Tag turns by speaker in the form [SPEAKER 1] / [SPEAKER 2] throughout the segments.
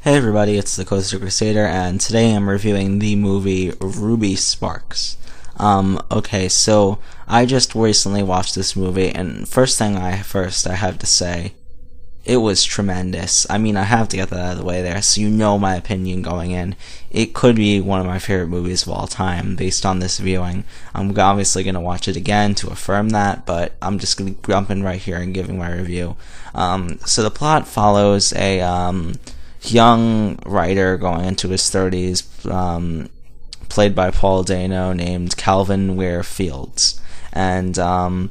[SPEAKER 1] Hey everybody, it's the Coaster Crusader, and today I'm reviewing the movie Ruby Sparks. So I just recently watched this movie, and first I have to say, it was tremendous. I mean, I have to get that out of the way there, so you know my opinion going in. It could be one of my favorite movies of all time, based on this viewing. I'm obviously going to watch it again to affirm that, but I'm just going to jump in right here and giving my review. So the plot follows a young writer going into his 30s, played by Paul Dano, named Calvin Ware Fields. And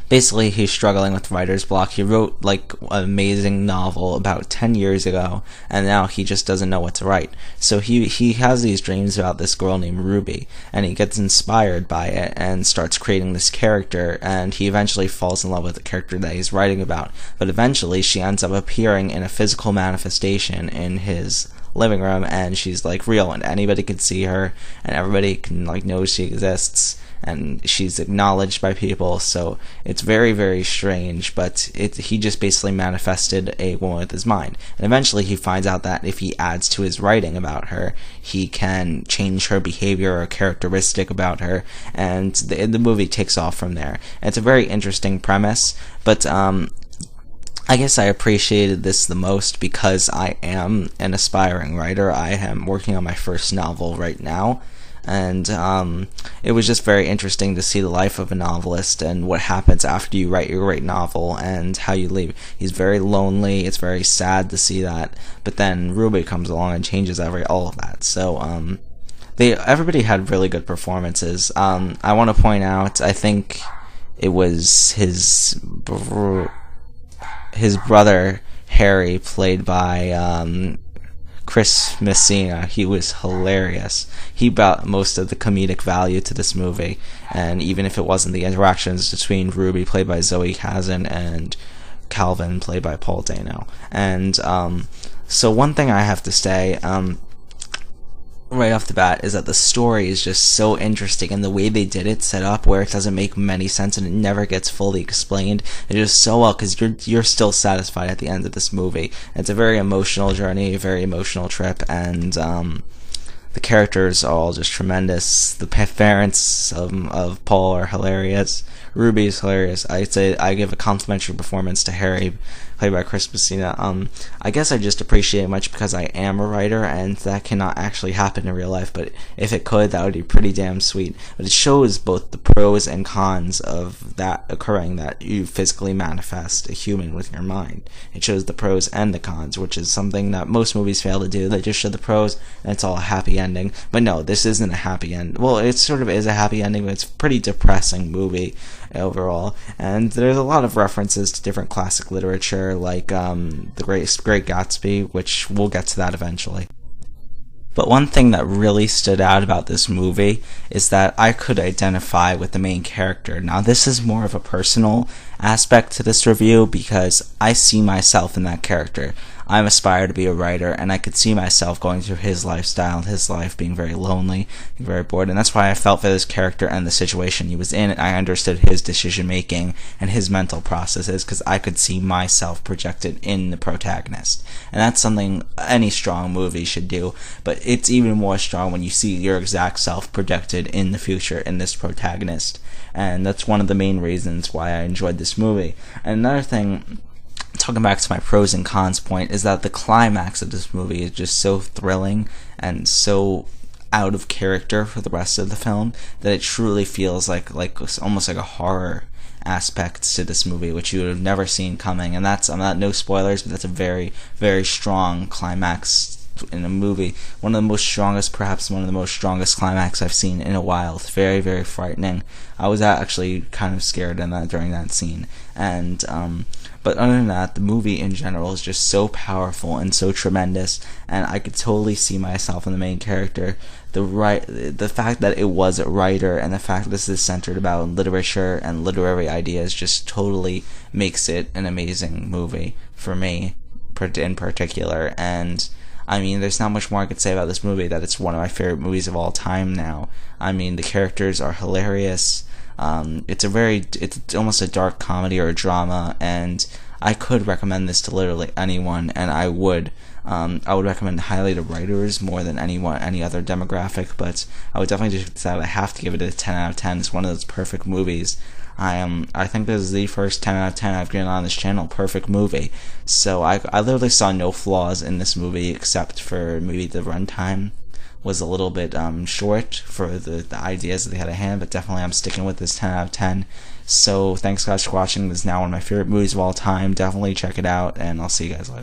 [SPEAKER 1] basically he's struggling with writer's block. He wrote like an amazing novel about 10 years ago, and now he just doesn't know what to write. So he has these dreams about this girl named Ruby, and he gets inspired by it and starts creating this character, and he eventually falls in love with the character that he's writing about. But eventually she ends up appearing in a physical manifestation in his living room, and she's like real, and anybody can see her, and everybody can like know she exists, and she's acknowledged by people. So it's very, very strange, but he just basically manifested a woman with his mind, and eventually he finds out that if he adds to his writing about her, he can change her behavior or characteristic about her, and the movie takes off from there. And it's a very interesting premise, but I guess I appreciated this the most because I am an aspiring writer. I am working on my first novel right now, and it was just very interesting to see the life of a novelist and what happens after you write your great novel and how you leave. He's very lonely. It's very sad to see that, but then Ruby comes along and changes all of that. So everybody had really good performances. I want to point out, I think it was his brother Harry, played by Chris Messina. He was hilarious. He brought most of the comedic value to this movie, and even if it wasn't the interactions between Ruby, played by Zoe Kazan, and Calvin, played by Paul Dano. And so one thing I have to say right off the bat is that the story is just so interesting, and the way they did it set up where it doesn't make many sense and it never gets fully explained. It's just so well, because you're still satisfied at the end of this movie. It's a very emotional journey, a very emotional trip, and the characters are all just tremendous. The parents of Paul are hilarious. Ruby is hilarious. I'd say I give a complimentary performance to Harry, played by Chris Messina. I guess I just appreciate it much because I am a writer, and that cannot actually happen in real life, but if it could, that would be pretty damn sweet. But it shows both the pros and cons of that occurring, that you physically manifest a human with your mind. It shows the pros and the cons, which is something that most movies fail to do. They just show the pros, and it's all a happy ending. But no, this isn't a happy end. Well, it sort of is a happy ending, but it's a pretty depressing movie overall, and there's a lot of references to different classic literature, like The Great Gatsby, which we'll get to that eventually. But one thing that really stood out about this movie is that I could identify with the main character. Now, this is more of a personal aspect to this review because I see myself in that character. I'm aspired to be a writer, and I could see myself going through his lifestyle, his life being very lonely, very bored, and that's why I felt for this character and the situation he was in. I understood his decision-making and his mental processes because I could see myself projected in the protagonist. And that's something any strong movie should do, but it's even more strong when you see your exact self projected in the future in this protagonist. And that's one of the main reasons why I enjoyed this movie. And another thing, talking back to my pros and cons point, is that the climax of this movie is just so thrilling and so out of character for the rest of the film that it truly feels like almost like a horror aspect to this movie, which you would have never seen coming. And that's, I'm not, no spoilers, but that's a very, very strong climax in a movie. One of the most strongest, perhaps one of the most strongest climax I've seen in a while. It's very, very frightening. I was actually kind of scared during that scene. And but other than that, the movie in general is just so powerful and so tremendous, and I could totally see myself in the main character. The fact that it was a writer, and the fact that this is centered about literature and literary ideas, just totally makes it an amazing movie for me in particular. And I mean, there's not much more I could say about this movie, that it's one of my favorite movies of all time now. I mean, the characters are hilarious. It's almost a dark comedy or a drama, and I could recommend this to literally anyone, and I would. I would recommend highly to writers more than any other demographic, but I would definitely just decide I have to give it a 10 out of 10. It's one of those perfect movies. I think this is the first 10 out of 10 I've given on this channel. Perfect movie. So I literally saw no flaws in this movie except for maybe the runtime was a little bit short for the ideas that they had at hand, but definitely I'm sticking with this 10 out of 10. So thanks guys for watching. This is now one of my favorite movies of all time. Definitely check it out, and I'll see you guys later.